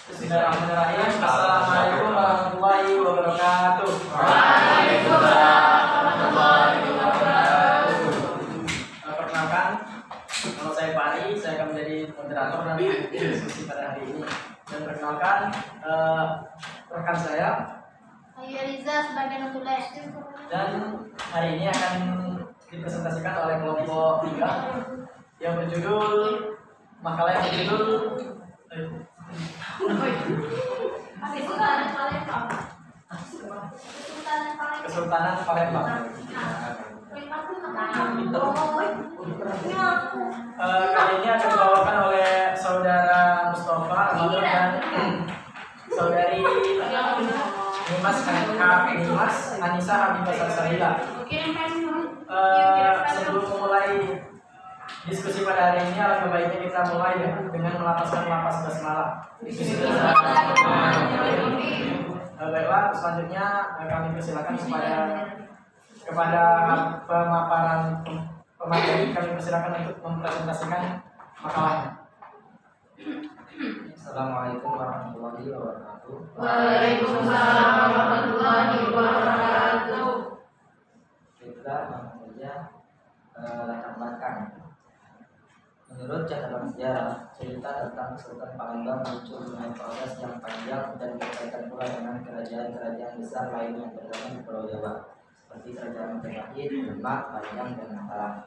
Bismillahirrahmanirrahim. Assalamualaikum warahmatullahi wabarakatuh. Waalaikumsalam warahmatullahi wabarakatuh. Perkenalkan, nama saya Pari. Saya akan menjadi moderator dan diskusi pada hari ini. Dan perkenalkan rekan saya Ayu Riza sebagai penulis. dan hari ini akan dipresentasikan oleh kelompok 3 yang berjudul makalah yang berjudul Kesultanan Palembang. Kali ini akan dibawakan oleh saudara Mustafa Ahmad dan saudari Nimas Anissa Habibah Salsabila. Sebelum memulai diskusi pada hari ini, alangkah baiknya kita mulai dengan melapaskan lapas basmalah. Baiklah, selanjutnya kami persilakan kepada pemaparan pemateri, kami persilakan untuk mempresentasikan makalahnya. Assalamualaikum warahmatullahi wabarakatuh. Waalaikumsalam warahmatullahi wabarakatuh. Kita langsung saja latar belakang. Menurut catatan sejarah, cerita tentang Sultan Palembang muncul dengan proses yang panjang dan berkaitan pula dengan kerajaan-kerajaan besar lain yang tergabung di Pulau Jawa, seperti Kerajaan Majapahit, Demak, Panjang, dan Mataram.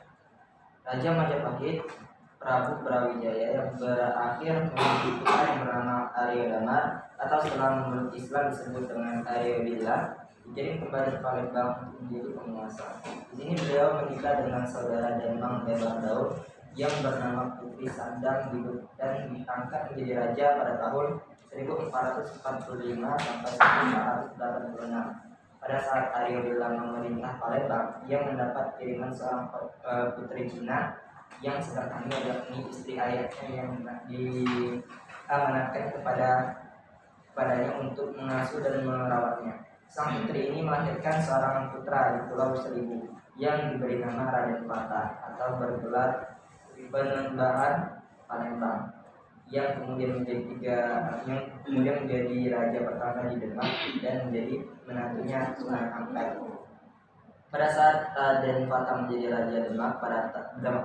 Raja Majapahit, Prabu Brawijaya, yang berakhir memiliki putra yang bernama Arya Damar, atau setelah memeluk Islam disebut dengan Arya Billah, dikirim kembali ke Palembang untuk menjadi penguasa. Di sini beliau menikah dengan saudara Demang Lebar Daud yang bernama Putri Sandang dan diangkat menjadi raja pada tahun 1445 sampai 1486. Pada saat Arya Billah memerintah Palembang, ia mendapat kiriman seorang putri Cina yang sedang hamil, yakni istri ayahnya yang diamanatkan kepadanya untuk mengasuh dan merawatnya. Sang putri ini melahirkan seorang putra di Pulau Seribu yang diberi nama Raden Fata atau bergelar Penembahan Palembang, yang kemudian menjadi raja pertama di Demak dan menjadi menantunya Sunan Ampel. Pada saat Raden Fata menjadi raja Demak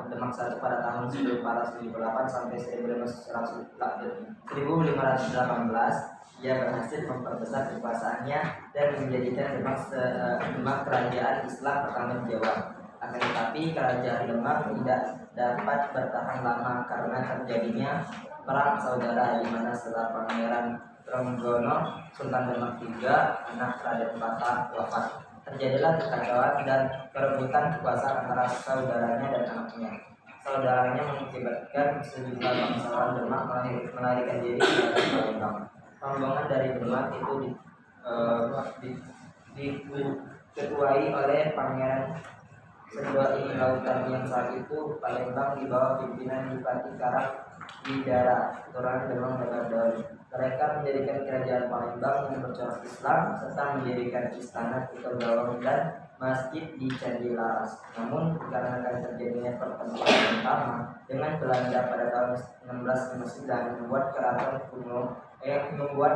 Demak I pada tahun 1478 sampai 1518, ia berhasil memperbesar kekuasaannya dan menjadikan Demak kerajaan Islam pertama di Jawa. Akan tetapi kerajaan Demak tidak dapat bertahan lama karena terjadinya perang saudara, di mana setelah Pangeran Trenggono, Sultan Demak III, anak Raden Fata, wafat. Terjadilah kekacauan dan perebutan kekuasaan antara saudaranya dan anaknya. Saudaranya mengakibatkan sejumlah bangsawan Demak melarikan diri ke Palembang. Rombongan dari Demak itu diketuai oleh Pangeran Sedoi Lautan, yang saat itu Palembang di bawah pimpinan Bupati Karang Bidara, keturunan Demang Lebar Daud. Mereka menjadikan kerajaan Palembang yang bercorak Islam serta mendirikan istana Kuto Gawang dan masjid di Candi Laras. Namun dikarenakan terjadinya pertempuran pertama dengan Belanda pada tahun 1659 membuat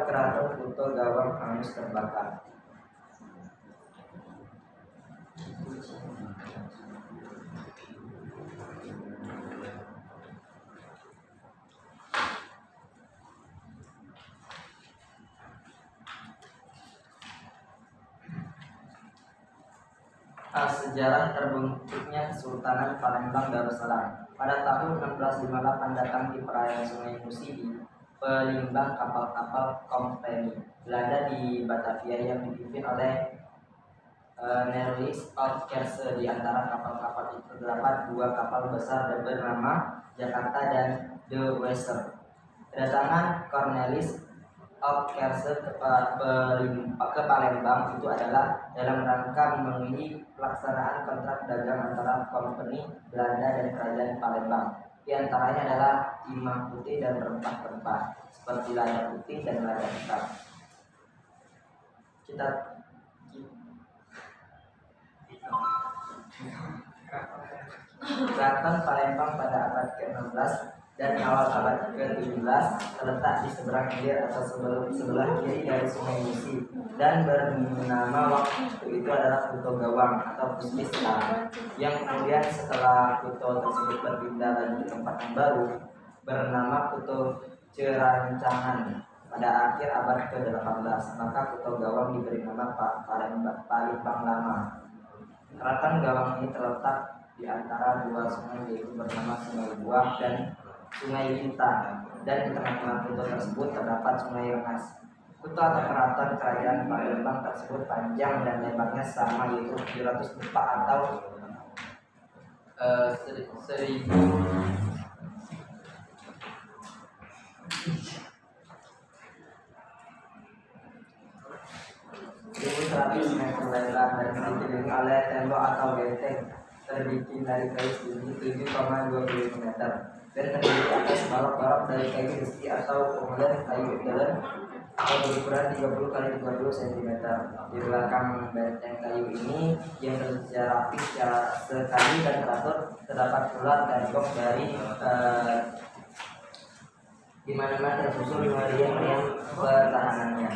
keraton Kuto Gawang hangus terbakar. Sejarah terbentuknya Kesultanan Palembang Darussalam. Pada tahun 1658 datang di perairan Sungai Musi di pelimbang kapal-kapal kompeni Belanda di Batavia yang dipimpin oleh Nerlis of Kerse. Di antara kapal-kapal itu terdapat dua kapal besar bernama Jakarta dan De Wester. Kedatangan Cornelis of Kerse ke Palembang itu adalah dalam rangka memenuhi pelaksanaan kontrak dagang antara kompeni Belanda dan kerajaan Palembang. Di antaranya adalah timah putih dan rempah-rempah seperti lada putih dan lada hitam. Keraton Palembang pada abad ke-16 dan awal abad ke-17 terletak di seberang hilir atau sebelah kiri dari Sungai Musi dan bernama waktu itu adalah Kuto Gawang atau Puspista, yang kemudian setelah Kuto tersebut berpindah lagi ke tempat yang baru bernama Kuto Cerancangan pada akhir abad ke-18, maka Kuto Gawang diberi nama Palembang Lama. Keraton Gawang ini terletak di antara dua sungai yaitu bernama Sungai Buah dan Sungai Lintang, dan di tengah-tengah Kuto tersebut terdapat Sungai Rengas. Kuto atau keraton kerajaan Palembang tersebut panjang dan lebarnya sama yaitu 700 tepak atau 1000 100 meter lebar dan dikelilingi oleh tembok atau benteng terbikin dari kayu setinggi 7,25 meter dan terdiri atas balok-balok dari kayu besi atau kemudian kayu galen atau berukuran 30 kali 30 cm. Di belakang benteng kayu ini yang tersusun secara rapi sekali dan teratur terdapat pula tembok dari di mana-mana tersusun meriam-meriam pertahanannya.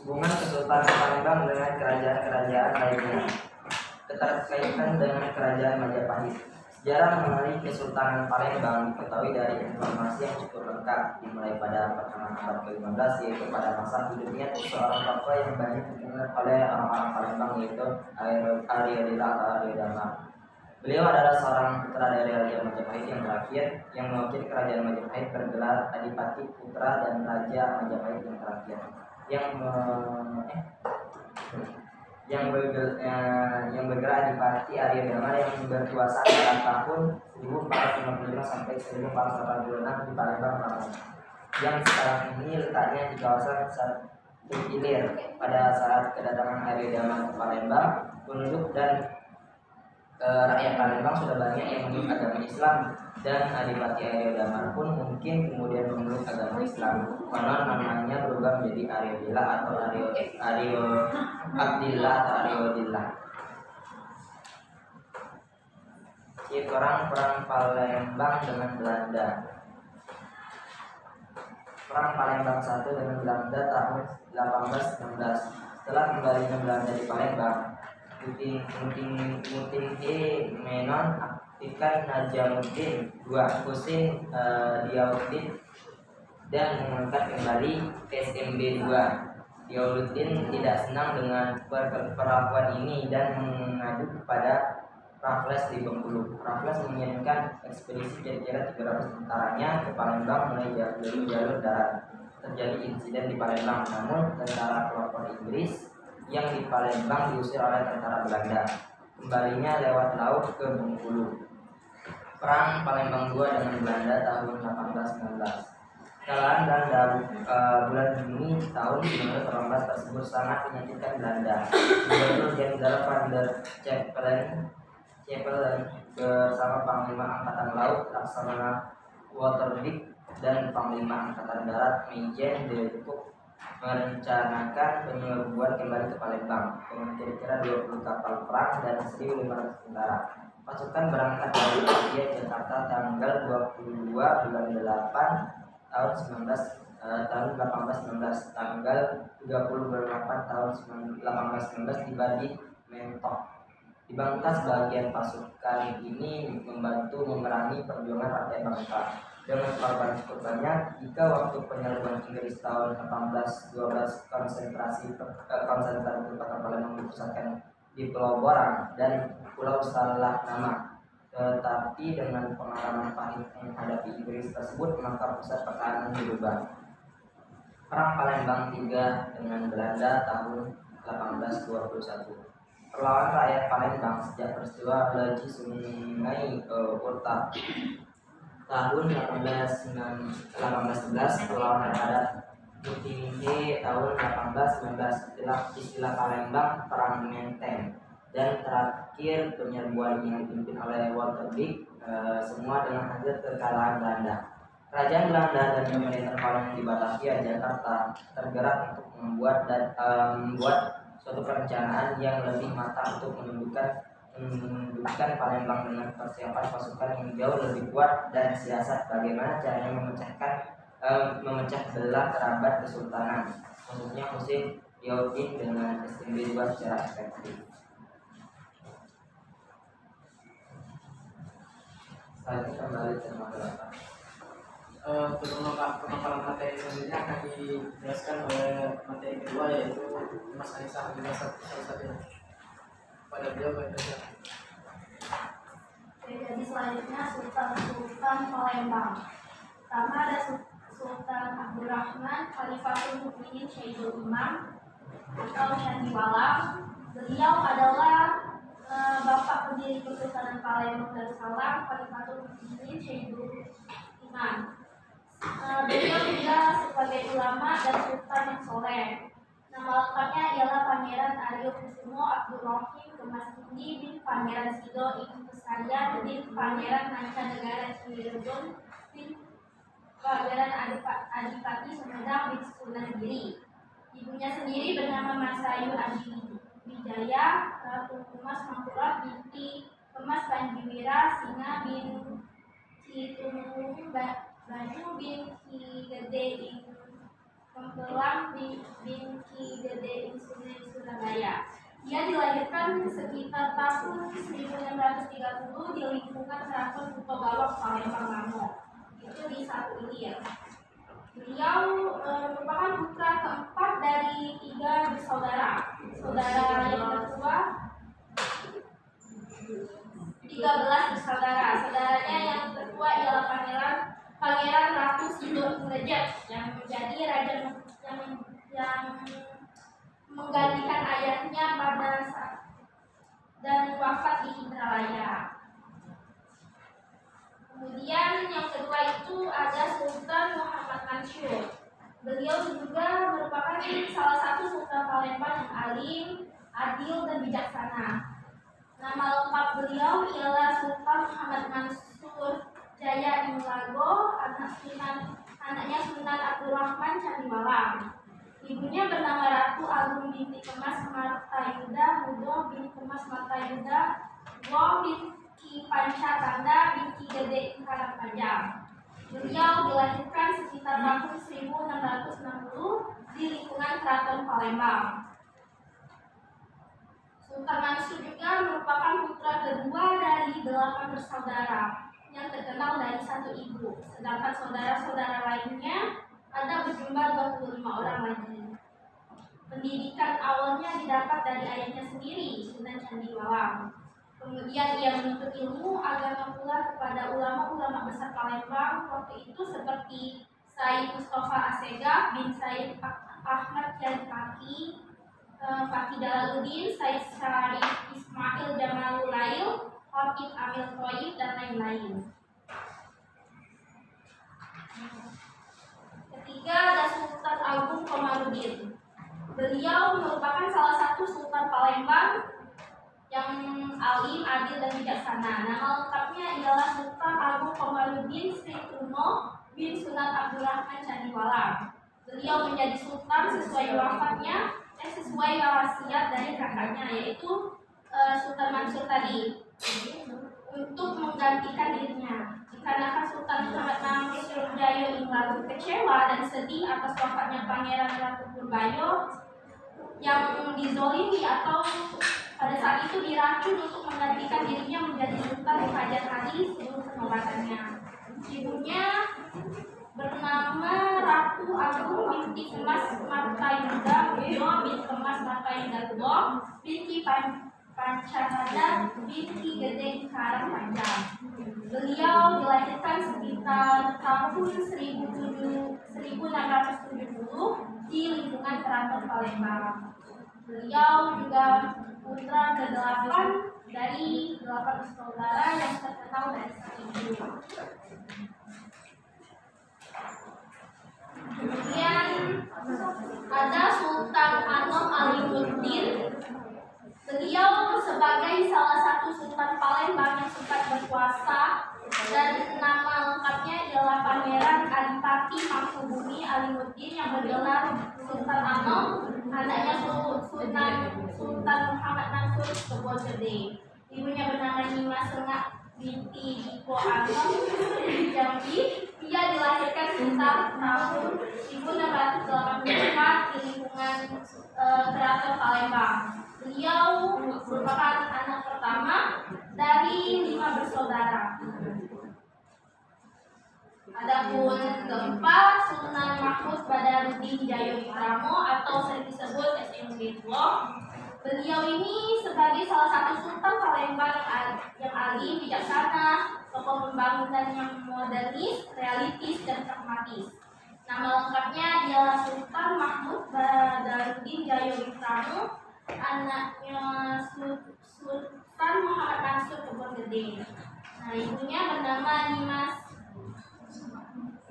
Hubungan Kesultanan Palembang dengan kerajaan-kerajaan lainnya. Keterkaitan dengan kerajaan Majapahit. Sejarah mengenai Kesultanan Palembang diketahui dari informasi yang cukup lengkap dimulai pada pertengahan abad ke-15, yaitu pada masa hidupnya seorang tokoh yang banyak dikenal oleh orang-orang Palembang yaitu Aryodhila atau Aryodhama. Beliau adalah seorang putra dari Raja Majapahit yang terakhir yang mewakili kerajaan Majapahit bergelar Adipati Putra dan Raja Majapahit yang terakhir yang bergerak Adipati Aryodhama yang berkuasa antara tahun 1455 sampai 1486 di Palembang Lampung, yang sekarang ini letaknya di kawasan Satu Ilir. Pada saat kedatangan Aryodhama ke Palembang, penduduk dan rakyat Palembang sudah banyak yang memeluk agama Islam dan Adipati Aryodhama pun mungkin kemudian memeluk agama Islam. Konon namanya berubah menjadi Aryodhila atau Abdillah atau Aryodhillah. Perang Palembang dengan Belanda. Perang Palembang I dengan Belanda tahun 1819. Setelah kembalinya Belanda di Palembang, Muting Menon aktifkan Najamuddin II Husin Diauddin dan mengangkat kembali SMB II. Diauddin tidak senang dengan perlakuan ini dan mengadu kepada Raffles di Bengkulu. Raffles mengirimkan ekspedisi kira-kira 300 tentaranya ke Palembang melalui jalur darat. Terjadi insiden di Palembang, namun tentara pelopor Inggris yang di Palembang diusir oleh tentara Belanda. Kembalinya lewat laut ke Bengkulu. Perang Palembang II dengan Belanda tahun 1819. Kekalahan Belanda bulan Juni tahun 1918 tersebut sangat menyakitkan Belanda. Gubernur Jenderal van der Capellen bersama Panglima Angkatan Laut Laksamana Waterbeek dan Panglima Angkatan Darat Mejen de Kock merencanakan penyerbuan kembali ke Palembang dengan kira-kira 20 kapal perang dan 1.500 tentara. Pasukan berangkat dari India Jakarta tanggal 22 bulan 8 tahun 1819, tanggal 30 bulan 8 tahun 1819 tiba di Mentok. Di Bangka sebagian pasukan ini membantu memerangi perjuangan rakyat Bangka dengan korban cukup banyak. Jika waktu penyerbuan Inggris tahun 1812 konsentrasi kota Palembang dipusatkan di Pulau Borang dan Pulau Salah Nama, tetapi dengan pengalaman pahit menghadapi Inggris tersebut maka pusat pertahanan dirubah. Perang Palembang III dengan Belanda tahun 1821. Perlawanan rakyat Palembang sejak peristiwa Leji Sungai Urta tahun 1811, perlawanan terhadap Mutinghe tahun 1819, istilah Palembang Perang Menteng, dan terakhir penyerbuan yang dipimpin oleh Waterbeek, semua dengan hasil kekalahan Belanda. Kerajaan Belanda dan pemerintahan Palembang di Batavia, Jakarta tergerak untuk membuat suatu perencanaan yang lebih matang untuk mendudukan Palembang dengan persiapan pasukan yang jauh lebih kuat dan siasat bagaimana caranya memecah belah kerabat kesultanan, khususnya Husain Yauddin dengan SMB 2 secara efektif. Selanjutnya kembali ke materi. Untuk pemaparan materi selanjutnya akan dijelaskan oleh materi kedua, yaitu Mas Anissa salah satunya. Pada beliau berkata. Jadi selanjutnya Sultan Palembang. Pertama ada Sultan Abdurrahman Khalifatul Mukminin Syekhul Imam atau Chandiwalam. Beliau adalah bapak pendiri Kesultanan Palembang Darussalam, Khalifatul Mukminin Syekhul Imam. Beliau juga sebagai ulama dan sultan yang soleh. Nama lengkapnya ialah Pangeran Aryo Kusumo Abdurrahim Kemasindi bin Pangeran Sido Ibn Pesarian bin Pangeran Mancanegara Cirebon bin Pangeran Adipati Sumedang bin Sunan-Giri. Ibunya sendiri bernama Masayu Adi Wijaya, Ratu Kemas Mangkurat binti Kemas Panjiwira Singa bin Citumulung Banyu bin Ki Gede ing Kempelang bin Ki Gede ing Surabaya. Ia dilahirkan sekitar tahun 1630 di lingkungan Keraton Kutobawang Palembang Mamo. Itu di satu ini ya. Beliau merupakan putra keempat dari 3 bersaudara. Saudara yang tertua 13 bersaudara. Saudaranya yang tertua ialah Pangeran Ratu Sido Ngerejek yang menjadi raja yang menggantikan ayahnya pada saat dan wafat di Indralaya. Kemudian yang kedua itu ada Sultan Muhammad Mansur. Beliau juga merupakan salah satu sultan Palembang yang alim, adil dan bijaksana. Nama lengkap beliau ialah Sultan Muhammad Mansur Jaya Inglago, anaknya Sunan Abdurrahman Chandiwalam. Ibunya bernama Ratu Agung binti Kemas Martayuda Mudo bin Kemas Martayuda Wo bin Ki Panca Tanda bin Ki Gede Karangpanjang. Beliau dilahirkan sekitar tahun 1660 di lingkungan Keraton Palembang. Sultan Mansur juga merupakan putra kedua dari 8 bersaudara yang terkenal dari satu ibu, sedangkan saudara-saudara lainnya ada berjumlah 25 orang lagi. Pendidikan awalnya didapat dari ayahnya sendiri, Sunan Chandiwalam. Kemudian ia menuntut ilmu agama pula kepada ulama-ulama besar Palembang waktu itu seperti Said Mustafa Assegaf bin Said Ahmad Kiai Fakih Jalaluddin, Said Syarif Ismail Jamalulail, Khatib Amil Thoyib, dan lain-lain. Ketiga ada Sultan Agung Komarudin. Beliau merupakan salah satu Sultan Palembang yang alim, adil, dan bijaksana. Nama lengkapnya ialah Sultan Agung Komarudin Sri Truno bin Sunan Abdurrahman Chandiwalam. Beliau menjadi sultan sesuai wasiat dari kakaknya, yaitu Sultan Mansur tadi, untuk menggantikan dirinya. Dikarenakan Sultan Muhammad Mansur Jaya Inglago kecewa dan sedih atas wafatnya Pangeran Ratu Purbayo yang dizolimi atau pada saat itu diracun untuk menggantikan dirinya menjadi sultan di Fajar hari sebelum penobatannya. Ibunya bernama Ratu Agung binti Kemas Martayuda Mudo bin Kemas Martayuda Mudo binti Pancahada binti Gede Karangpanjang. Beliau dilahirkan sekitar tahun 1670 di lingkungan Keraton Palembang. Beliau juga putra ke-8 dari 8 bersaudara yang terkenal dari satu ibu. Kemudian ada Sultan Anom Alimuddin. Beliau sebagai salah satu Sultan Palembang yang sempat berkuasa dan nama lengkapnya ialah Pangeran Adipati Mangkubumi Alimuddin yang bergelar Sultan Anom, anaknya Sultan Muhammad Mansur Kebon Gede. Ibunya bernama Nyimas Sengak binti Diko Anom Jambi. Ia dilahirkan sekitar tahun 1684 di lingkungan Keraton Palembang. Beliau merupakan anak pertama dari 5 bersaudara. Adapun keempat, Sunan Mahmud Badarudin Jayawikramo atau sering disebut SMB Tuong. Beliau ini sebagai salah satu sultan Palembang yang alim, bijaksana, tokoh pembangunan yang modernis, realistis, dan pragmatis. Nama lengkapnya ialah Sultan Mahmud Badarudin Jayawikramo, anaknya Sultan Muhammad Mansur Kebon Gede. Nah, ibunya bernama Nyimas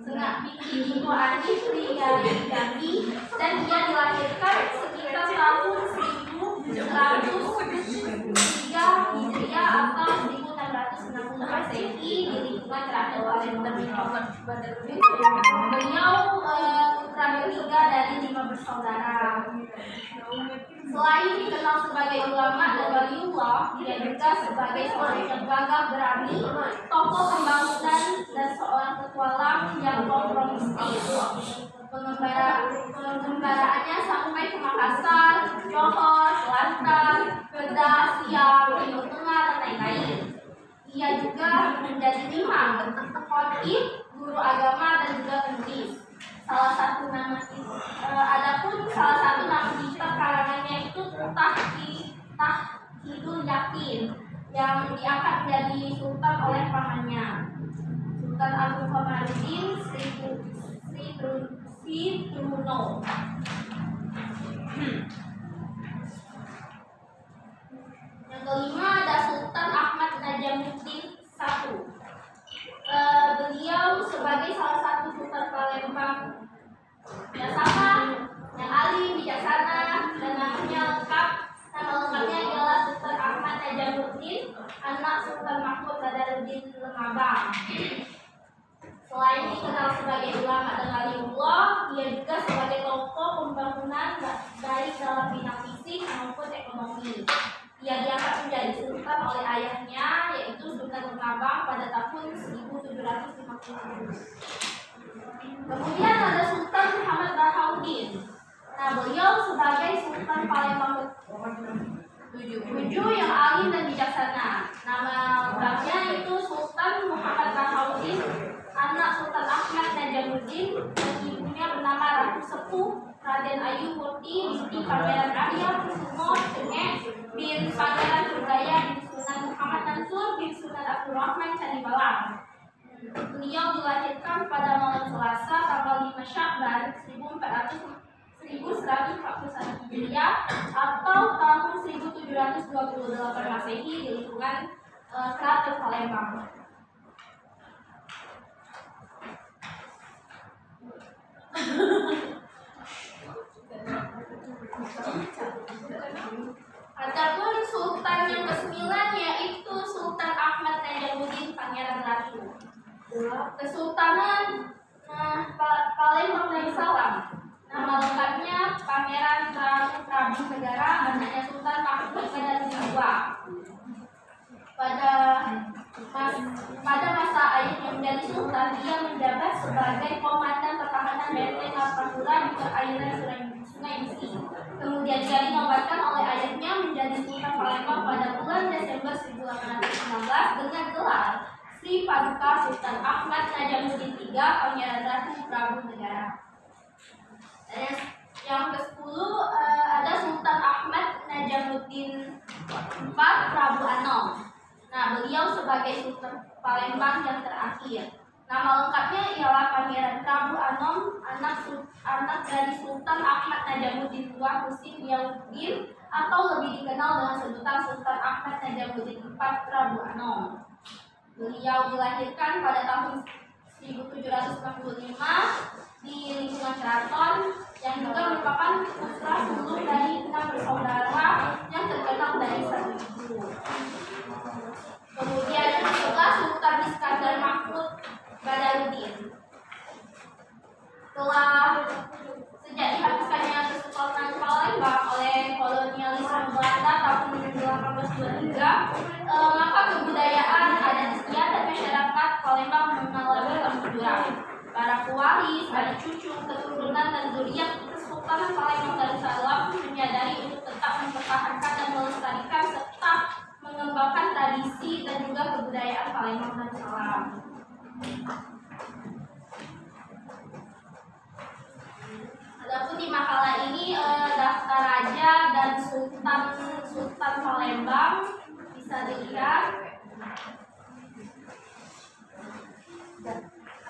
Sengak binti Diko Anom Jambi, dan dia dilahirkan sekitar tahun 1103 Hijriah atau 1660 Masehi di lingkungan Keraton Palembang. Beliau putra ketiga dari 5 bersaudara. Selain dikenal sebagai ulama dan waliullah, dia juga sebagai seorang yang gagah berani, tokoh pembangunan, dan seorang petualang yang kompromistis. Pengembaraannya sampai ke Makassar, Johor, Kelantan, Kedah, Siak, Timur Tengah, dan lain-lain. Ia juga menjadi imam, khatib, guru agama, dan juga penulis. Adapun salah satu nama kitab karangannya itu Tahqiqul Yaqin yang diangkat menjadi sultan oleh pamannya, Sultan Abu Komarudin Sri Truno. Yang kelima ada Sultan Ahmad Najamuddin I. Beliau sebagai salah satu sultan Palembang yang sama, yang alim, bijaksana, dan namanya lengkap. Nama lengkapnya ialah Sultan Ahmad Najamuddin, anak Sultan Mahmud Badarudin Lemabang. Selain dikenal sebagai ulama dan waliullah, ia juga sebagai tokoh pembangunan baik dalam bidang fisik maupun ekonomi. Ia diangkat menjadi sultan oleh ayahnya, yaitu Sultan Lemabang pada tahun 1750. Kemudian ada Sultan Muhammad Bahaudin. Nah, beliau sebagai Sultan Palembang ke-7 yang alim dan bijaksana. Nama lengkapnya itu Sultan Muhammad Bahaudin, anak Sultan Ahmad Najamuddin, dan ibunya bernama Ratu Sepuh Raden Ayu Murti binti Pangeran Arya Kusumo Cengek bin Pangeran Budaya bin Sunan Muhammad Mansur bin Sunan Abdurrahman Canibalang. Beliau dilahirkan pada malam Selasa tanggal 5 Syakban 1141 Hijriah atau tahun 1728 Masehi di lingkungan Keraton Palembang. Adapun sultan yang ke-9 yaitu Sultan Ahmad Najamuddin Pangeran Ratu. Kesultanan Palembang Darussalam. Nama lengkapnya Pangeran Prabu Negara, anaknya Sultan Mahmud Badarudin II. Pada masa ayahnya menjadi sultan, ia menjabat sebagai komandan pertahanan benteng Martapura di perairan Sungai Besi. Kemudian dia dinobatkan oleh ayahnya menjadi Sultan Palembang pada bulan Desember 1819 dengan gelar Sri Paduka Sultan Ahmad Najamuddin III Pangeran Ratu Prabu Negara. Dan yang ke-10 ada Sultan Ahmad Najamuddin IV Prabu Anom. Nah, beliau sebagai Sultan Palembang yang terakhir. Nama lengkapnya ialah Pangeran Prabu Anom, anak dari Sultan Ahmad Najamuddin II Husin Yauddin, atau lebih dikenal dengan sebutan Sultan Ahmad Najamuddin IV Prabu Anom. Beliau dilahirkan pada tahun 1765 di lingkungan Keraton, yang juga merupakan putra sulung dari 6 bersaudara yang terkenal dari satu ibu. Kemudian juga Sultan Iskandar Mahmud Badarudin. maka kebudayaan, adat istiadat dan masyarakat Palembang mengalami kemunduran. Para pewaris, anak cucu, keturunan dan zuriat Kesultanan Palembang Darussalam menyadari untuk tetap mempertahankan dan melestarikan serta mengembangkan tradisi dan juga kebudayaan Palembang Darussalam. Adapun di makalah ini daftar raja dan sultan Palembang bisa dilihat.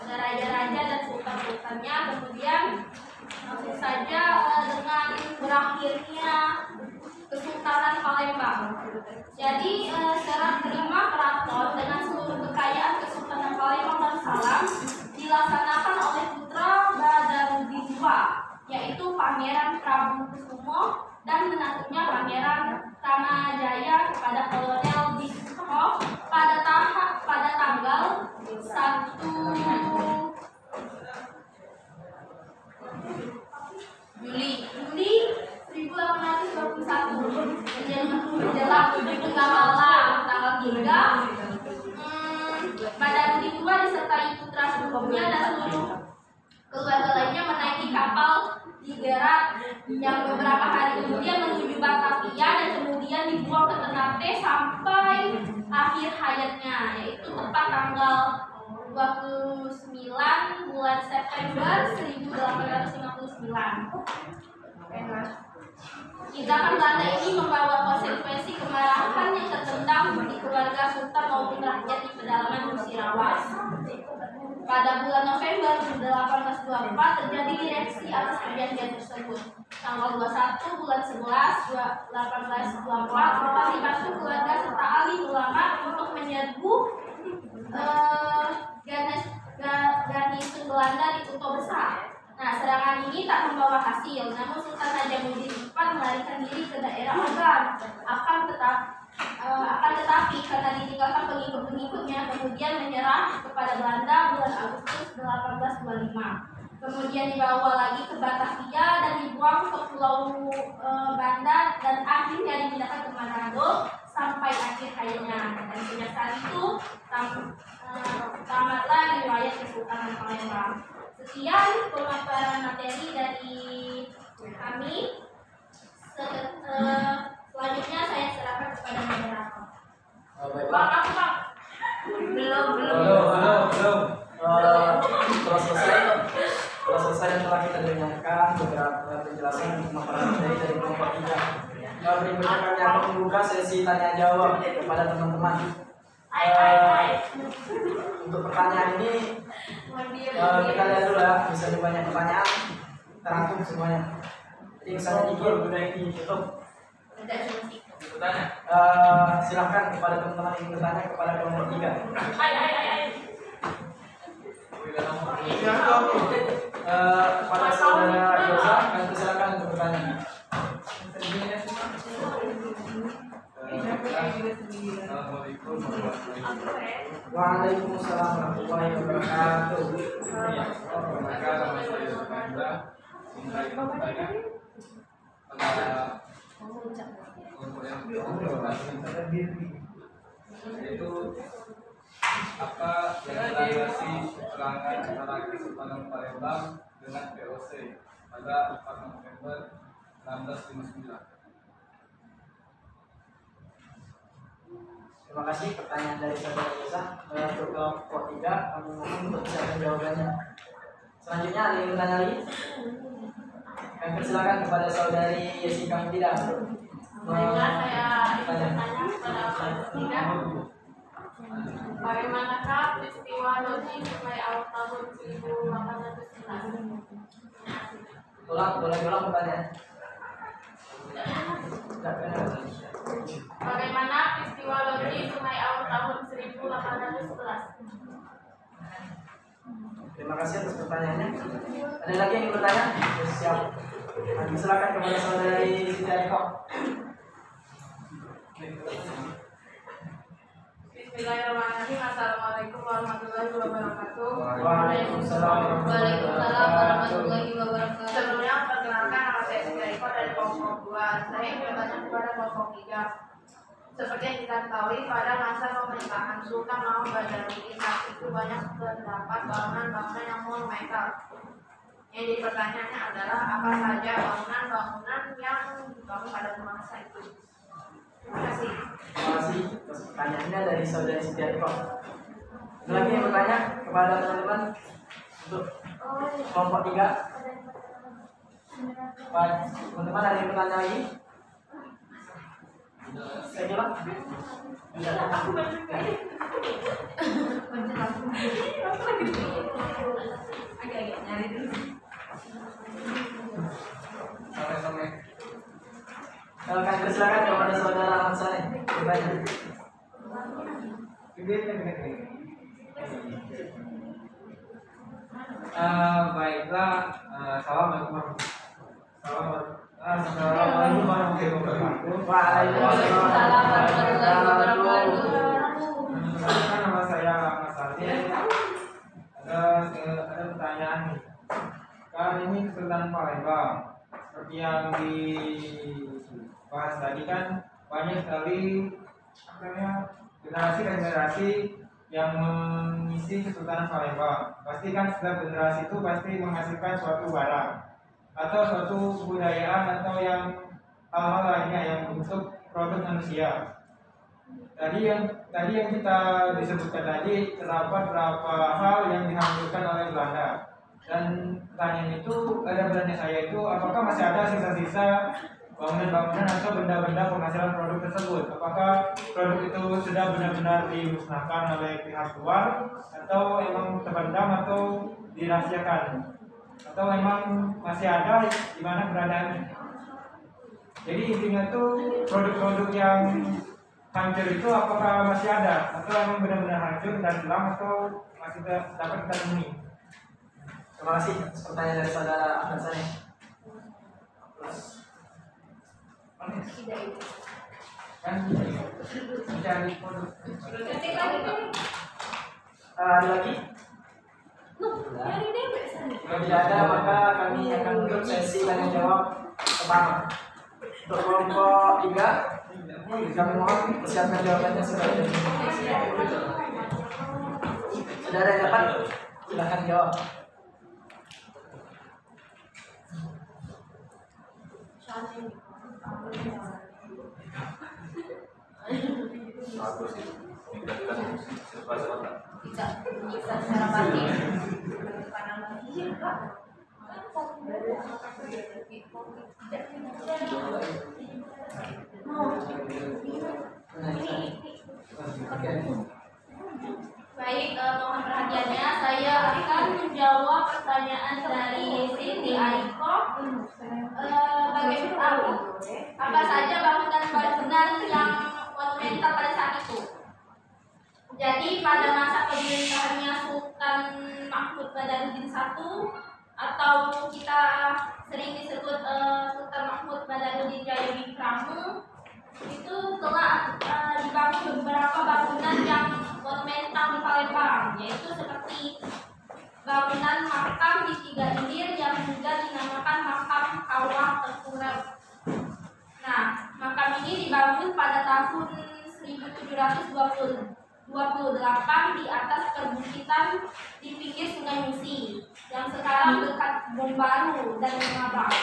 Ada raja-raja dan sultan-sultannya. Kemudian langsung saja dengan berakhirnya Kesultanan Palembang. Jadi serah terima keraton dengan seluruh kekayaan Kesultanan Palembang Darussalam dilaksanakan oleh putra Badarudin II, yaitu Pangeran Prabukusumo dan menantunya Pangeran Ramajaya kepada Kolonel Disko pada tanggal 1 Juli 1821 menjelang tengah malam tanggal 3 Badarudin II disertai putra sepupunya dan seluruh keluarga lainnya menaiki kapal Digerak yang beberapa hari kemudian menuju Batavia dan kemudian dibuang ke Ternate sampai akhir hayatnya, yaitu tepat tanggal 29 bulan September 1859. Tindakan Belanda ini membawa konsekuensi kemarahan yang terpendam di keluarga sultan maupun rakyat di pedalaman Musirawas. Pada bulan November 1824 terjadi direksi atas perjanjian tersebut. Tanggal 21 bulan 11 1824 Sultan dibantu keluarga serta ahli ulama untuk menyerbu garnisun Belanda di Kuto Besar. Nah, serangan ini tak membawa hasil, namun Sultan Najamuddin IV melarikan diri ke daerah Ogan. Akan tetapi karena ditinggalkan pengikut-pengikutnya, kemudian menyerah kepada Belanda bulan Agustus 1825. Kemudian dibawa lagi ke Batavia dan dibuang ke Pulau Banda dan akhirnya dipindahkan ke Manado sampai akhir hayatnya. Dan sejak saat itu tamatlah riwayat Kesultanan Palembang. Sekian pemaparan materi dari kami. Selanjutnya saya serahkan kepada moderator. Baiklah. Belum. Telah selesai telah kita dengarkan beberapa penjelasan pemaparan materi dari kelompok 3. Berikutnya kami akan membuka sesi tanya jawab kepada teman-teman. Untuk pertanyaan ini kita lihat dulu ya, bisa banyak pertanyaan terangkum semuanya. Jadi misalnya dikit tutup. Silahkan kepada teman-teman yang bertanya kepada kelompok 3. Kepada saudara Yosa, kami persilakan untuk bertanya. Waalaikumsalam warahmatullahi wabarakatuh. Yaitu apa yang relasi perangan antara Kesultanan Palembang dengan VOC pada 4 November 1659. Terima kasih pertanyaan dari saudara Yosa. Untuk kelompok 3 kami mohon untuk siapkan jawabannya. Selanjutnya ada yang bertanya lagi? Kami persilakan kepada saudari Jessica Mutida. Baiklah, saya bertanya kepada kelompok 3. Bagaimanakah peristiwa Loji Sungai awal tahun 1811? Boleh ulang pertanyaan. Bagaimana peristiwa Loji Sungai awal tahun 1811? Terima kasih atas pertanyaannya. Ada lagi yang bertanya? Siap. Kami silakan kepada saudari Siti Ariko. Bismillahirrahmanirrahim. Assalamualaikum warahmatullahi wabarakatuh. Waalaikumsalam warahmatullahi wabarakatuh. Sebelumnya perkenalkan, nama saya Siti Ariko dari kelompok 2. Saya bertanya kepada kelompok 3. Seperti yang kita ketahui, pada masa pemerintahan Sultan Mahmud Badarudin saat itu banyak terdapat bangunan-bangunan yang monumental. Yang jadi pertanyaannya adalah apa saja bangunan-bangunan yang dibangun pada masa itu. Terima kasih. Terima kasih. Terus pertanyaannya dari saudari Sitiariko. Ada lagi yang bertanya kepada teman-teman untuk kelompok 3? Teman-teman ada yang bertanya lagi? Saya kira Agak-agak nyari dulu. Sampai-sampai. kami persilakan kepada saudara Ahmad Saleh bertanya. Baiklah, assalamualaikum warahmatullahi wabarakatuh. Waalaikumsalam warahmatullahi wabarakatuh. Nama saya Mas Saleh. Ada pertanyaan nih. Kan ini Kesultanan Palembang. Seperti yang dibahas tadi kan banyak sekali generasi dan generasi yang mengisi Kesultanan Palembang. Pasti kan setiap generasi itu pasti menghasilkan suatu barang atau suatu kebudayaan atau yang hal-hal lainnya yang untuk produk manusia. Tadi yang kita disebutkan tadi terdapat beberapa hal yang dihancurkan oleh Belanda. Dan pertanyaan itu ada bertanya saya itu apakah masih ada sisa-sisa bangunan-bangunan atau benda-benda penghasilan produk tersebut? Apakah produk itu sudah benar-benar dimusnahkan oleh pihak luar atau emang terpendam atau dirahasiakan? Atau memang masih ada di mana beradaannya? Jadi intinya tuh produk-produk yang hancur itu apakah masih ada atau memang benar-benar hancur dan hilang atau masih dapat kita temui? Terima kasih pertanyaan dari saudara Ahmad Saleh. Kan mencari produk. Ada lagi? Kalau tidak ada maka kami akan tutup sesi tanya jawab pertama. Untuk kelompok 3 kami mohon persiapkan jawabannya sebagai saudara yang dapat silakan jawab. Bagus sih, meningkatkan sirkulasi otak. Bisa secara batin. Baik, mohon perhatiannya. Saya akan menjawab pertanyaan dari Siti Aiko. Bagaimana apa saja bangunan-bangunan yang monumental pada saat itu? Jadi pada masa pemerintahannya Sultan Mahmud Badarudin I atau kita sering disebut Sultan Mahmud Badarudin Jayawikramu itu telah dibangun beberapa bangunan yang monumental di Palembang, yaitu seperti bangunan makam di Tiga Ilir yang juga dinamakan makam Kawah Tengkurap. Nah, makam ini dibangun pada tahun 1728 di atas perbukitan di pinggir Sungai Musi yang sekarang dekat Bombaru dan Mabang.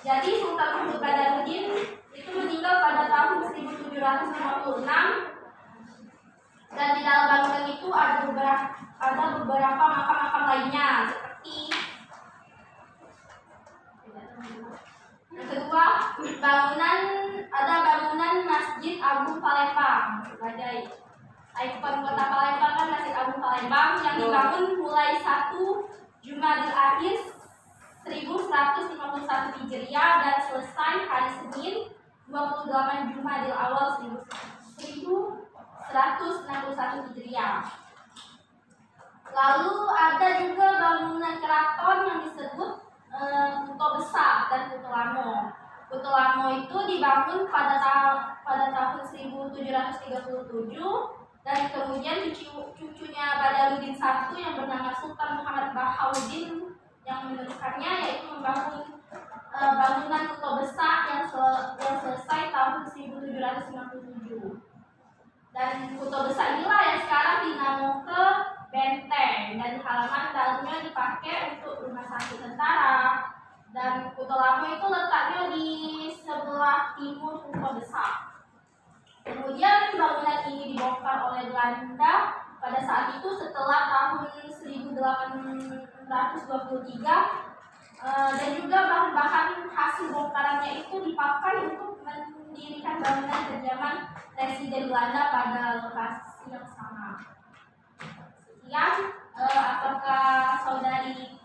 Jadi Sultan Mahmud Badarudin itu meninggal pada tahun 1756 dan di dalam bangunan itu ada beberapa makam-makam lainnya seperti yang kedua ada bangunan Masjid Agung Palembang sebagai ikon kota Palembang kan Masjid Agung Palembang yang dibangun mulai 1 Jumadil Akhir 1151 Hijriah dan selesai hari Senin 28 Jumadil Awal 1161 Hijriah. Lalu ada juga bangunan keraton yang disebut Kuto Besar dan Kuto Lamo. Kuto Lamo itu dibangun pada tahun 1737 dan kemudian cucunya Badarudin I yang bernama Sultan Muhammad Bahauddin yang meneruskannya yaitu membangun bangunan Kuto Besar yang selesai tahun 1797. Dan Kuto Besar inilah yang sekarang dinamo ke benteng, dan halaman dalamnya dipakai untuk rumah sakit tentara. Dan Kuto Lama itu letaknya di sebelah timur Kuto Besar. Kemudian bangunan ini dibongkar oleh Belanda pada saat itu setelah tahun 1823, dan juga bahan-bahan hasil bongkarannya itu dipakai untuk mendirikan bangunan kediaman Presiden Belanda pada lokasi yang sama. Sekian, apakah saudari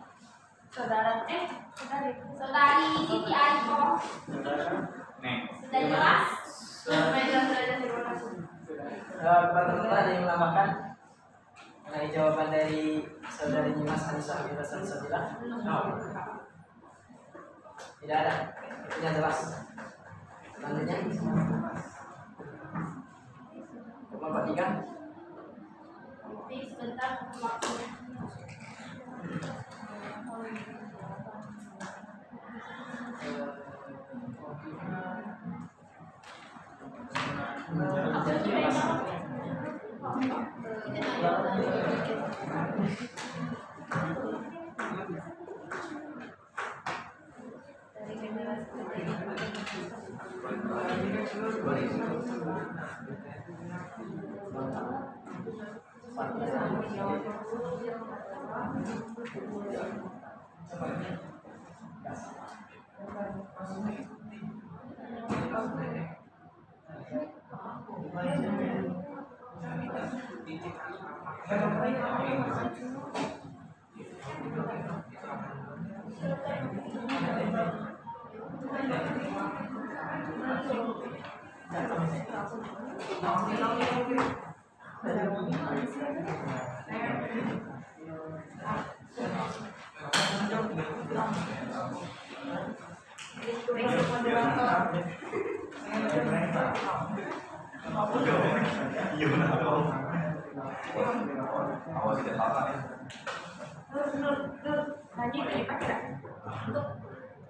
Siti Ariko sudah jelas? Teman-teman ada yang menambahkan mengenai jawaban dari saudari Nyimas Anissa Fira Salsabila? Tidak ada. Tidak jelas. Selanjutnya nomor 3. Sebentar waktunya.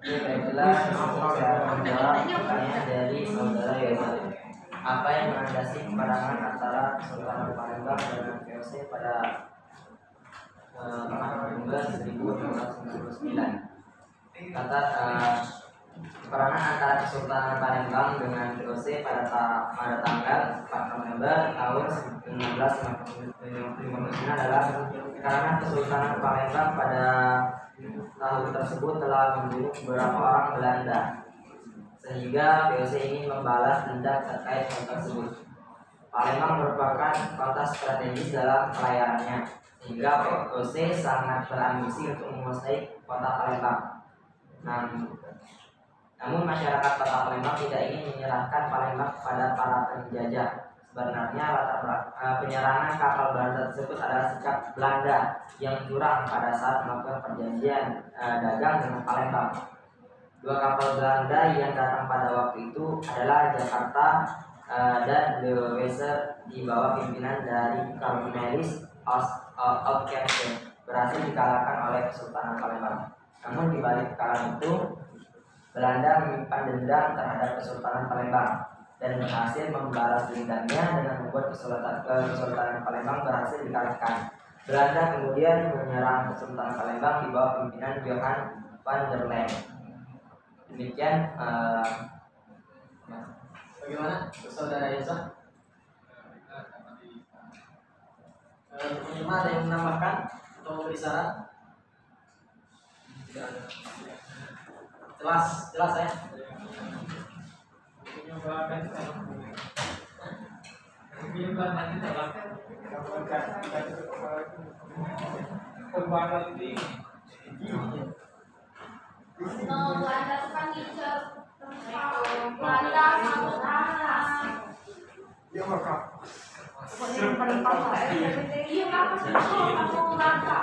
Baiklah, saya menjawab pertanyaan dari saudara Yosa. Apa yang melandasi peperangan antara Kesultanan Palembang dengan VOC pada tanggal 16/1999? Kata peperangan antara Kesultanan Palembang dengan VOC pada tanggal 4 November tahun 1959 adalah karena Kesultanan Palembang pada tahun tersebut telah membunuh beberapa orang Belanda, sehingga VOC ingin membalas dendam terkait hal tersebut. Palembang merupakan kota strategis dalam pelayanannya, sehingga VOC sangat berambisi untuk menguasai kota Palembang. Namun masyarakat kota Palembang tidak ingin menyerahkan Palembang kepada para penjajah. Sebenarnya penyerangan kapal Belanda tersebut adalah sikap Belanda yang curang pada saat melakukan perjanjian dagang dengan Palembang. Dua kapal Belanda yang datang pada waktu itu adalah Jakarta dan De Weser di bawah pimpinan dari Cornelis Oudtkensen berhasil dikalahkan oleh Kesultanan Palembang. Namun di balik kekalahan itu, Belanda menyimpan dendam terhadap Kesultanan Palembang dan berhasil membalas dendamnya dengan membuat Kesultanan Palembang berhasil dikalahkan. Belanda kemudian menyerang Kesultanan Palembang di bawah pimpinan Johan van der Lent. Demikian. Bagaimana, saudara Yosa? Teman-teman ada yang menambahkan atau memberi saran? Jelas ya. Belanda itu kan Belanda sambut alas. Iya kakak kamu Belanda.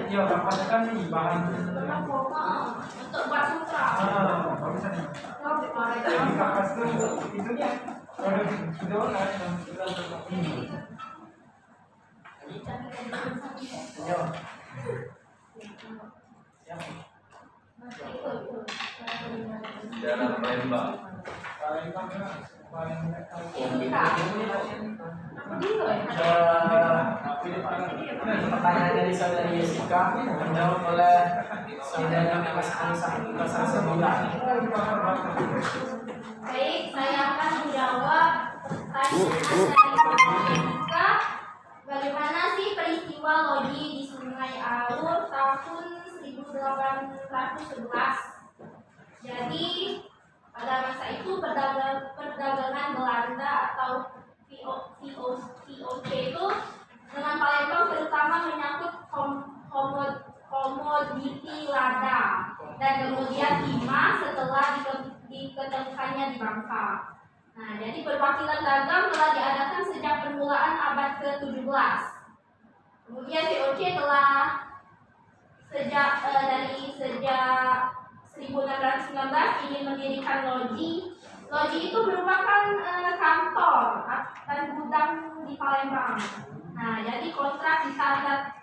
Iya kakak kan nih bahan untuk buat sutra. Bagusan nih. Jadi kakak itu nya produk idola ini. Sejarah Palembang. Palembang Pertanyaan dari saudari Jessica menjawab oleh saudari Mas Anissa Salsabila. Baik, saya akan menjawab pertanyaan dari Jessica. Bagaimana sih peristiwa loji di Sungai Alur tahun 1811? Jadi pada masa itu perdagangan Belanda atau VOC itu dengan Palembang terutama menyangkut komoditi lada dan kemudian timah setelah diketemukannya di Bangka. Nah, jadi perwakilan dagang telah diadakan sejak permulaan abad ke-17. Kemudian VOC telah sejak 1619 ingin mendirikan loji. Loji itu merupakan kantor dan gudang di Palembang. Nah, jadi kontraknya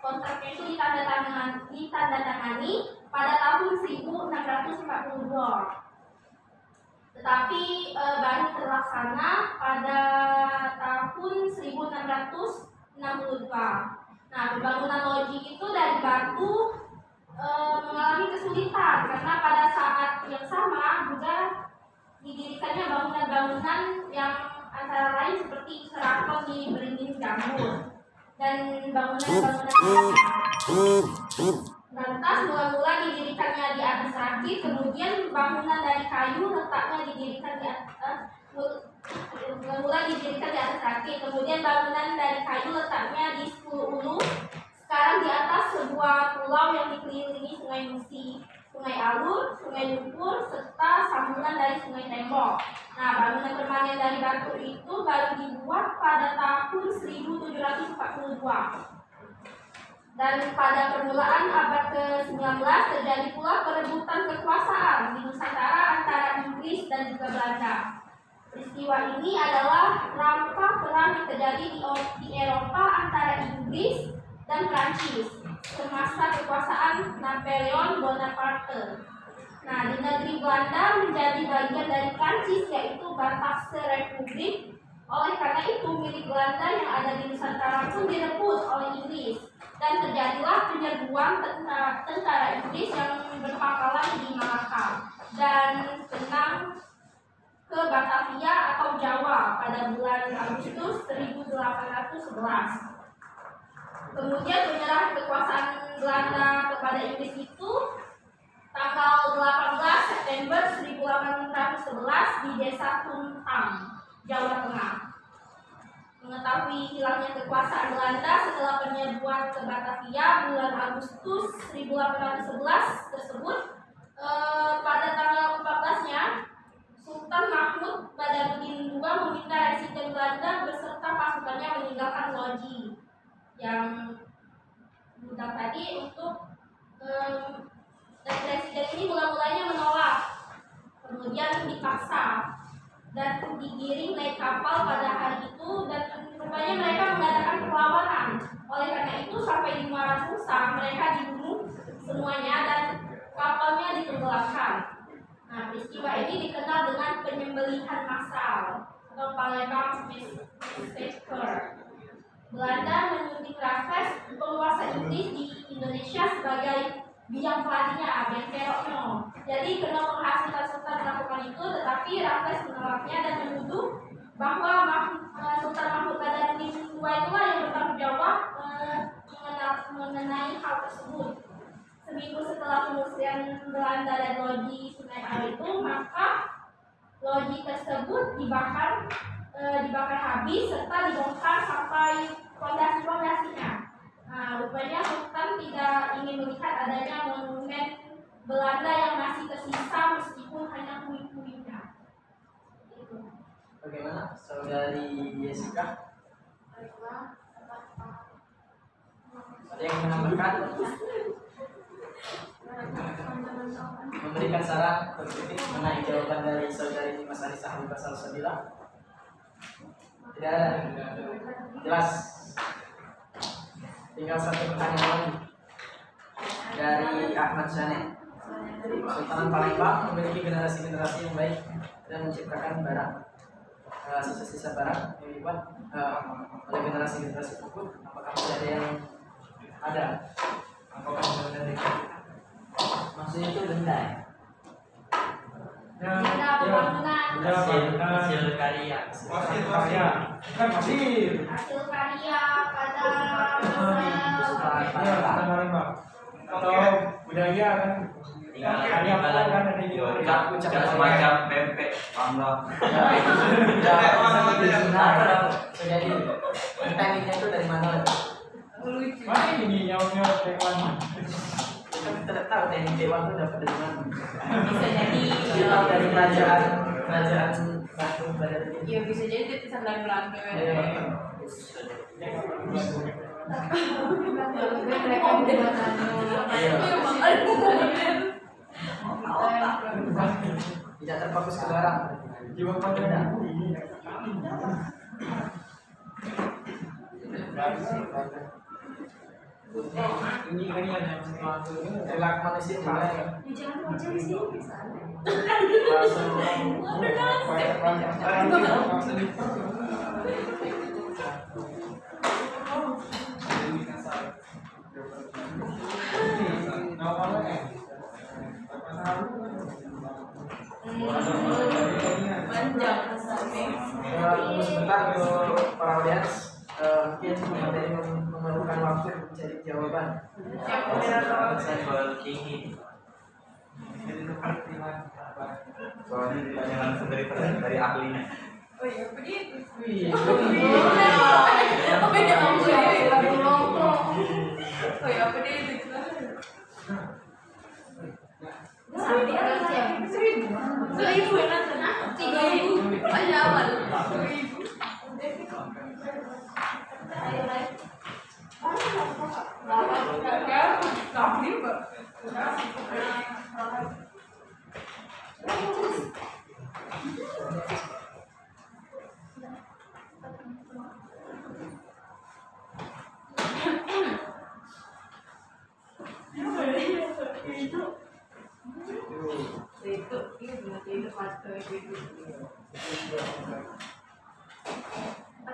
itu ditandatangani pada tahun 1642. Tetapi baru terlaksana pada tahun 1662. Nah, pembangunan loji itu dari batu mengalami kesulitan karena pada saat yang sama juga didirikannya bangunan-bangunan yang antara lain seperti keraton di Beringin Jamur dan bangunan-bangunan lantas mula-mula didirikannya di atas rakit, kemudian bangunan dari kayu letaknya didirikan di atas rakit, kemudian bangunan dari kayu letaknya di 10 ulu. Sekarang di atas sebuah pulau yang dikelilingi Sungai Musi, Sungai Alur, Sungai Lumpur, serta sambungan dari Sungai Tembok. Nah, bangunan permanen dari batu itu baru dibuat pada tahun 1742. Dan pada permulaan abad ke-19 terjadi pula perebutan kekuasaan di Nusantara antara Inggris dan juga Belanda. Peristiwa ini adalah rangka perang yang terjadi di Eropa antara Inggris dan Prancis semasa kekuasaan Napoleon Bonaparte. Nah, di negeri Belanda menjadi bagian dari Prancis, yaitu Bataafse Republik. Oleh karena itu, milik Belanda yang ada di Nusantara pun direbut oleh Inggris. Dan terjadilah penyerbuan tentara Inggris yang berpangkalan di Malaka dan tenang ke Batavia atau Jawa pada bulan Agustus 1811. Kemudian penyerahan kekuasaan Belanda kepada Inggris itu tanggal 18 September 1811 di Desa Tuntang, Jawa Tengah. Mengetahui hilangnya kekuasaan Belanda setelah penyerbuan ke Batavia bulan Agustus 1811 tersebut, pada tanggal 14-nya Sultan Mahmud Badaruddin II meminta residen Belanda beserta pasukannya meninggalkan loji yang gudang tadi untuk residen ini mulanya menolak, kemudian dipaksa dan digiring naik kapal pada hari itu, dan rupanya mereka mengadakan perlawanan. Oleh karena itu sampai di Muara Sungsang mereka dibunuh semuanya dan kapalnya ditenggelamkan. Nah, peristiwa ini dikenal dengan penyembelihan massal atau Palembang Massacre. Belanda menyuntik Raffles, penguasa Inggris di Indonesia, sebagai biang pelatinya, biang keroknya. Jadi karena menghasilkan Sultan melakukan itu, tetapi Raffles menolaknya dan menuduh bahwa Sultan Mahmud Badaruddin II itulah yang bertanggung jawab mengenai hal tersebut. Seminggu setelah pengusirian Belanda dan loji Sungai Alur itu, maka loji tersebut dibakar habis serta dibongkar sampai fondasi-fondasinya. Nah, rupanya Sultan tidak ingin melihat adanya monumen Belanda yang masih tersisa meskipun hanya puing-puingnya. Bagaimana saudari Jessica? Ada yang menambahkan? Memberikan saran berkritik mengenai jawaban dari saudari Mas Anissa Salsabila? Tidak ada. Jelas. Tinggal satu pertanyaan lagi dari Ahmad Syane. Sultan Palembang memiliki generasi-generasi yang baik dan menciptakan barang. sisa-sisa barang yang dibuat oleh generasi-generasi tersebut, apakah masih ada yang ada? Apakah benar-benar Maksudnya itu benda ya? Benda pembangunan, Hasil karya. Hasil karya. Kan hasil. hasil karya pada Iya, kata Palembang. Atau budaya kan. Karya apa kan ada di Ucap semacam pempek, bangga. jadi tekniknya itu dari mana? Mana ini nyawa-nyawa Taiwan? Kita tidak tahu teknik dewan itu dapat dari mana. Bisa jadi Kita tahu dari kerajaan Batu belajar ini. ya bisa jadi dia bisa belanja Tidak terfokus ke barang. Jiwa pada Ini yang elak manusia juga ya. jangan wajar sih misalnya. panjang Tunggu sebentar untuk para audiens, mungkin materi memerlukan waktu untuk mencari jawaban. Saiful Kingin. Soalnya ditanya langsung dari ahlinya. oh iya begitu Wih, oh ya apa dia itu seribu ya nanti 3.000 banyak awal 3.000 itu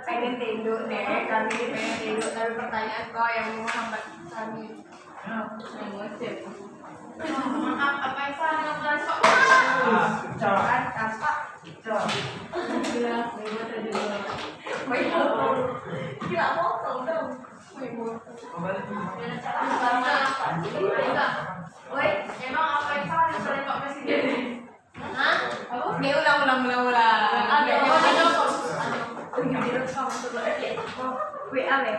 pengen tinduk deh kami pengen tinduk tapi pertanyaan kau yang menghambat kami yang ngecek maaf apa yang salah berasok kan kaspak gila memang tadi gila potong dong woi emang apa yang salah dengan Pak Presiden hah dia ulang ada WA deh.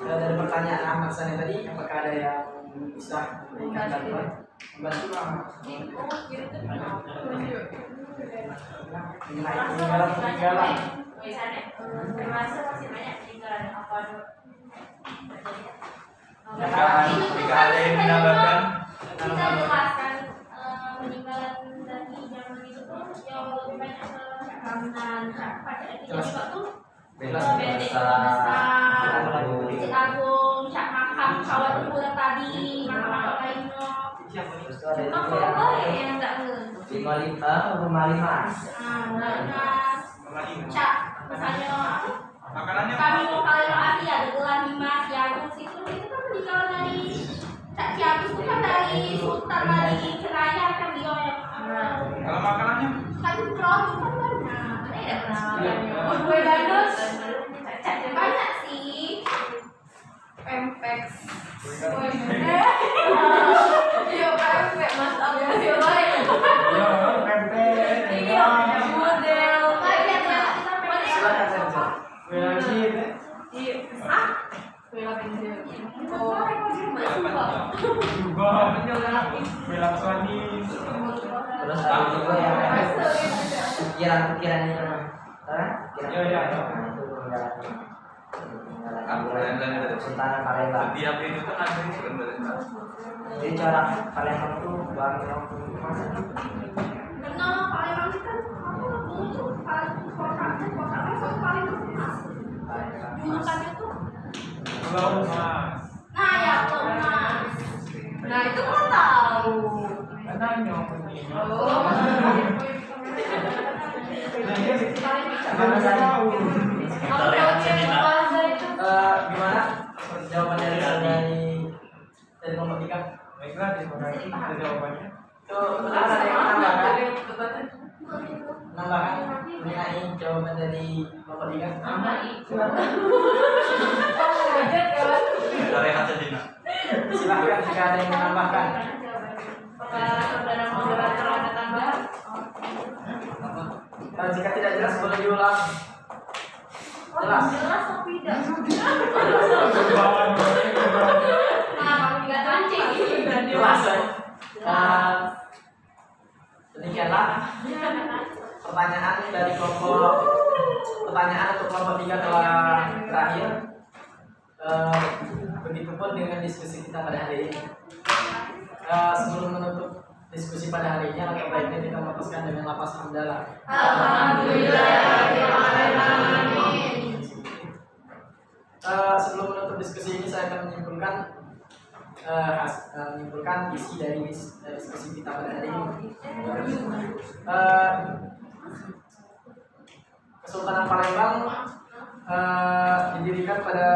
dari pertanyaan Ahmad Sani tadi, apakah ada yang bisa memberikan bantuan? Membantu mengenai peninggalan. Misalnya, termasuk masih banyak peninggalan apa dok? Jika ada yang menambahkan, Kita jelaskan peninggalan dari zaman itu tuh yang lebih banyak ke Cak Ramdan, Cak Pada juga tuh Benteng Besar, Masjid Agung, Cak Makam, Kawat Kuburan tadi, Makam lainnya. Terus itu ada Cuma juga ya. kalau yang enggak rumah limas. Nah, Cak, misalnya makanannya kami mau kalian arti ada gelar Dimas, Yagus itu kan peninggalan dari Cak Ciagus itu kan dari Sultan dari Kerajaan kan dia yang kalau makanannya kan produk kan banyak. Ada ya pernah kue gandus, Cak banyak sih. Pempek Iya pempek mas, iya baik. ya pempek Iya model banyak ya. Silakan saja. kue lagi iya ah bela pensil Oh, juga kue laksani Terus ada juga yang ukiran-ukiran itu. Iya, iya. Apa-apa yang ada. Sultan Palembang. Setiap itu kan ada yang sebenarnya. Jadi cara Palembang tuh bang yang benar Palembang kan aku dulu kotaknya satu paling emas. Julukannya tuh. Pulau Mas. Nah ya emas. Nah itu kan tahu. Karena nyong ini. Oh. Nah dia Mana tadi? tahu. Aku tahu dia bahasa itu. Gimana jawaban dari kelompok 3? Baiklah, terima kasih atas jawabannya. Itu benar ada yang menambahkan mengenai jawaban dari kelompok 3? Dari hasil dina. Silahkan jika ada yang menambahkan. Apakah saudara moderator ada tambahan? Jika tidak jelas boleh diulang. Jelas. Jelas tapi tidak. Bawaan. Nah, tidak mancing. Jelas. Demikianlah pertanyaan dari pertanyaan untuk kelompok 3 telah berakhir. Begitupun dengan diskusi kita pada hari ini. Sebelum menutup diskusi pada hari ini, alangkah baiknya kita memutuskan dengan lafaz hamdalah. Alhamdulillahirrahmanirrahim. Sebelum menutup diskusi ini, saya akan menyimpulkan isi dari diskusi kita pada hari ini. Kesultanan Palembang didirikan pada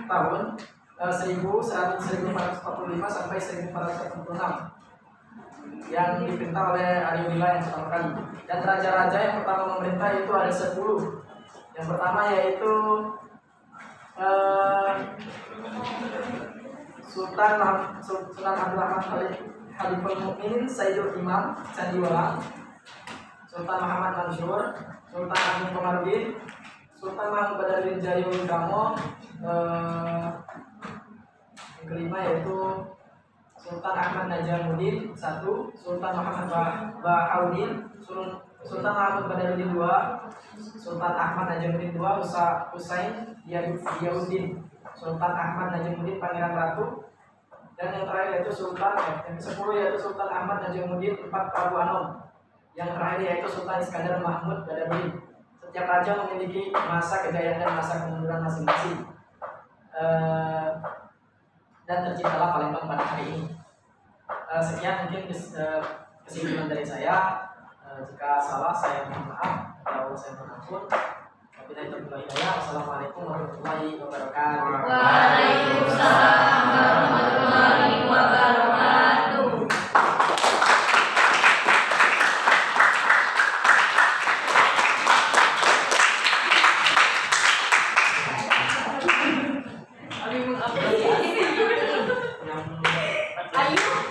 tahun 1445 sampai 1446 yang diperintah oleh Ariodila yang pertama kali. Dan raja-raja yang pertama memerintah itu ada 10. Yang pertama yaitu Sultan Abdul Rahman Khalifah Mukminin Sayyidul Imam Candiwala, Sultan Muhammad Mansur, Sultan Agung Komarudin, Sultan Mahmud Badaruddin Jayul Gamo, yang kelima yaitu Sultan Ahmad Najamuddin 1, Sultan Muhammad Bahauddin, Sultan Mahmud Badaruddin 2, Sultan Ahmad Najamuddin 2, Husain Diauddin, Sultan Ahmad Najamuddin Pangeran Ratu, dan yang terakhir yaitu yang ke-10 yaitu Sultan Ahmad Najamuddin 4 Prabu Anom. Yang terakhir yaitu Sultan Iskandar Mahmud Badaruddin. Setiap raja memiliki masa kejayaan dan masa kemunduran masing-masing. Dan terciptalah Palembang pada hari ini. Sekian mungkin kesimpulan dari saya. Jika salah saya mohon maaf, kalau saya mengampun. Wabillahi taufiq wal hidayah. Wassalamualaikum warahmatullahi wabarakatuh. Waalaikumsalam warahmatullahi wabarakatuh. Ayo.